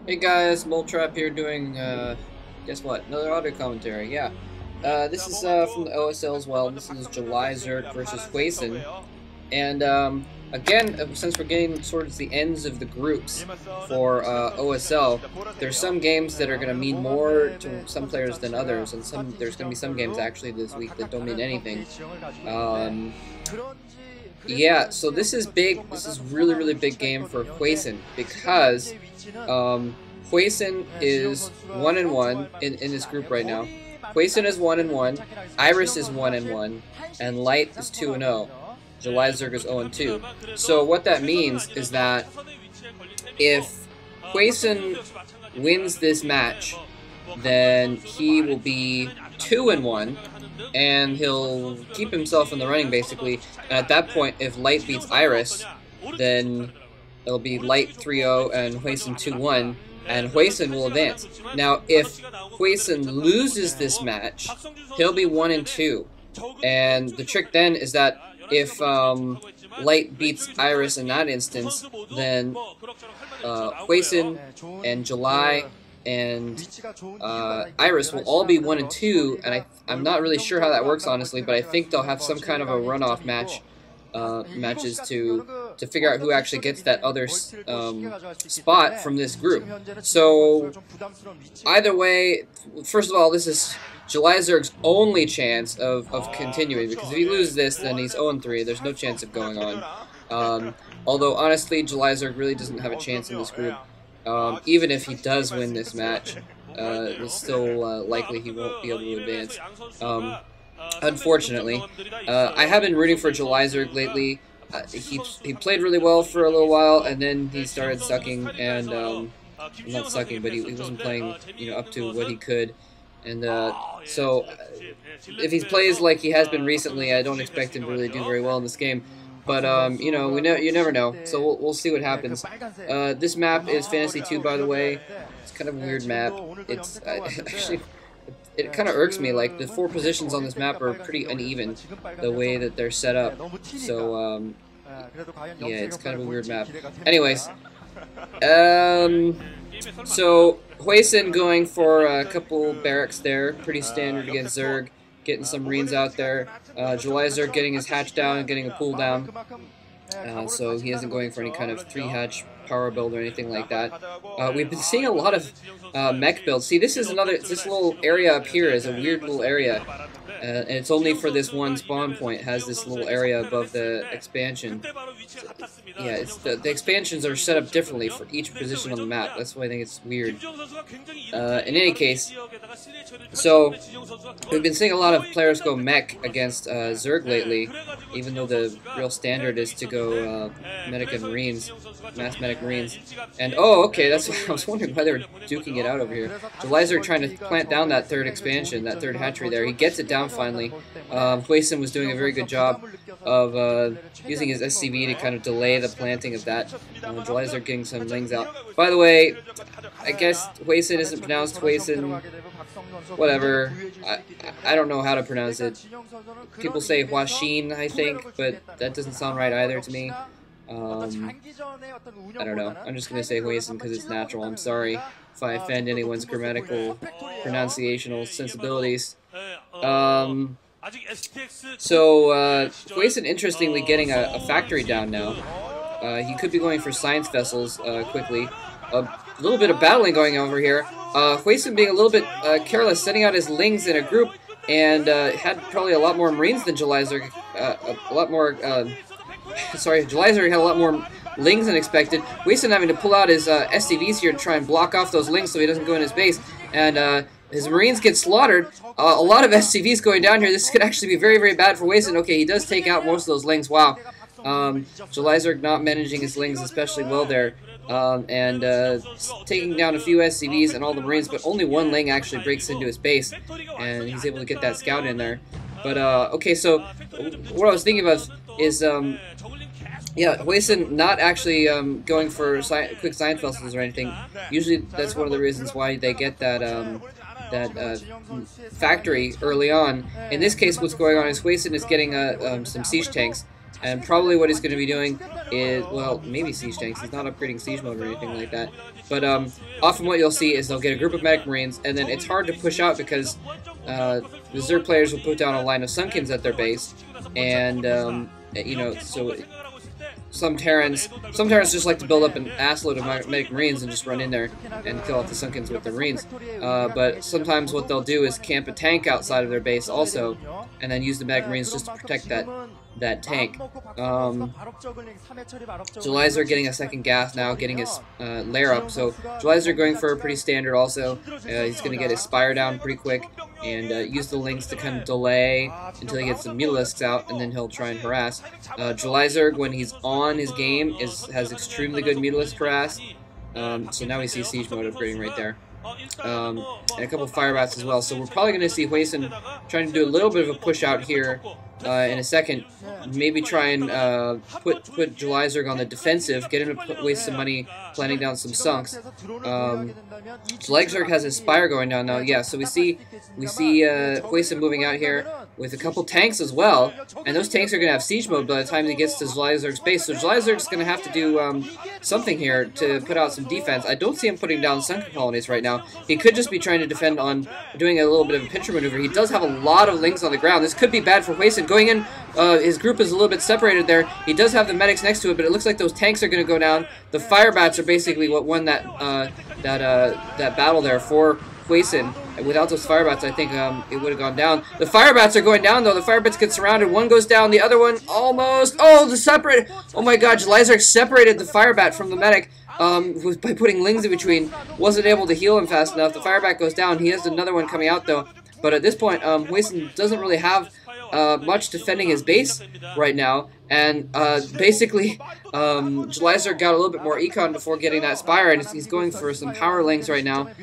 Hey guys, Moltrap here doing, guess what? Another audio commentary, yeah. This is from the OSL as well. This is Julyzerg versus HwaSin. And, again, since we're getting towards the ends of the groups for OSL, there's some games that are going to mean more to some players than others, and there's going to be some games actually this week that don't mean anything. Yeah, so this is big. This is really big game for HwaSin because HwaSin is 1-1 in this group right now. HwaSin is 1-1, Iris is 1-1, and Light is 2-0. Julyzerg is 0-2. So what that means is that if HwaSin wins this match, then he will be 2-1. And he'll keep himself in the running, basically. And at that point, if Light beats Iris, then it'll be Light 3-0 and HwaSin 2-1, and HwaSin will advance. Now, if HwaSin loses this match, he'll be 1-2. And the trick then is that if Light beats Iris in that instance, then HwaSin and July and Iris will all be 1-2, and I'm not really sure how that works honestly, but I think they'll have some kind of a runoff matches to figure out who actually gets that other spot from this group. So either way, first of all, this is Julyzerg's only chance of continuing, because if he loses this, then he's 0-3. There's no chance of going on. Although honestly, Julyzerg really doesn't have a chance in this group. Even if he does win this match, it's still likely he won't be able to advance. Unfortunately, I have been rooting for Julyzerg lately. He played really well for a little while, and then he started sucking, and not sucking, but he wasn't playing, up to what he could. And so, if he plays like he has been recently, I don't expect him to really do very well in this game. But, you never know, so we'll see what happens. This map is Fantasy 2, by the way. It's kind of a weird map. It's, actually, it kind of irks me, like, the 4 positions on this map are pretty uneven, the way that they're set up. So, yeah, it's kind of a weird map. Anyways, so, HwaSin going for a couple barracks there, pretty standard against Zerg. Getting some Marines out there. Julyzerg getting his hatch down and getting a pull down. So he isn't going for any kind of 3-hatch power build or anything like that. We've been seeing a lot of mech builds. See, this little area up here is a weird little area. And it's only for this one spawn point. It has this little area above the expansion. Yeah, it's the expansions are set up differently for each position on the map. That's why I think it's weird. In any case, so we've been seeing a lot of players go mech against Zerg lately, even though the real standard is to go medic and Marines, mass medic Marines. And oh, okay, that's I was wondering why they were duking it out over here. Julyzerg trying to plant down that 3rd expansion, that 3rd hatchery there. He gets it down finally. HwaSin was doing a very good job of using his SCV to kind of delay the planting of that. Julyzerg getting some lings out. By the way, I guess HwaSin isn't pronounced HwaSin. Whatever. I don't know how to pronounce it. People say HwaSin, I think, but that doesn't sound right either to me. I don't know. I'm just going to say HwaSin because it's natural. I'm sorry if I offend anyone's grammatical pronunciational sensibilities. So, HwaSin interestingly getting a factory down now. He could be going for science vessels quickly. A little bit of battling going over here. HwaSin being a little bit careless, sending out his lings in a group, and had probably a lot more Marines than Julyzerg. A lot more, sorry, Julyzerg had a lot more lings than expected. HwaSin having to pull out his SCVs here to try and block off those lings so he doesn't go in his base. And his Marines get slaughtered. A lot of SCVs going down here. This could actually be very bad for HwaSin. Okay, he does take out most of those lings. Wow. Julyzerg not managing his lings especially well there. And taking down a few SCVs and all the Marines, but only one ling actually breaks into his base, and he's able to get that scout in there. But, okay, so what I was thinking of is, yeah, HwaSin not actually going for quick science vessels or anything. Usually that's one of the reasons why they get that factory early on. In this case, what's going on is HwaSin is getting some siege tanks, And probably what he's going to be doing is, well, maybe siege tanks. He's not upgrading siege mode or anything like that. But often what you'll see is they'll get a group of medic marines, and then it's hard to push out because the Zerg players will put down a line of Sunkens at their base, and you know, so some Terrans just like to build up an assload of medic marines and just run in there and kill off the Sunkens with the marines. But sometimes what they'll do is camp a tank outside of their base also, and then use the medic marines just to protect that tank. Julyzerg getting a second gas now, getting his lair up. So Julyzerg going for a pretty standard also. He's going to get his spire down pretty quick and use the links to kind of delay until he gets the mutalisks out, and then he'll try and harass. Julyzerg, when he's on his game, has extremely good mutalisk harass. So now we see siege mode upgrading right there. And a couple of fire bats as well. So we're probably going to see HwaSin trying to do a little bit of a push out here in a second. Maybe try and put Julyzerg on the defensive, get him to waste some money planting down some sunks. Julyzerg has his spire going down now. Yeah, so we see HwaSin moving out here with a couple tanks as well, and those tanks are going to have siege mode by the time he gets to Julyzerg's base. So Julyzerg's going to have to do something here to put out some defense. I don't see him putting down sunken colonies right now. He could just be trying to defend on doing a little bit of a pincher maneuver. He does have a lot of links on the ground. This could be bad for HwaSin. Going in, his group is a little bit separated there. He does have the medics next to it, but it looks like those tanks are going to go down. The fire bats are basically what won that battle there for HwaSin. Without those fire bats, I think it would have gone down. The fire bats are going down, though. The fire bats get surrounded. One goes down. The other one almost. Oh, the separate. Oh, my God. Julyzerg separated the fire bat from the medic by putting lings in between. Wasn't able to heal him fast enough. The fire bat goes down. He has another one coming out, though. But at this point, HwaSin doesn't really have much defending his base right now. And basically, Julyzerg got a little bit more econ before getting that spire, and he's going for some power lings right now.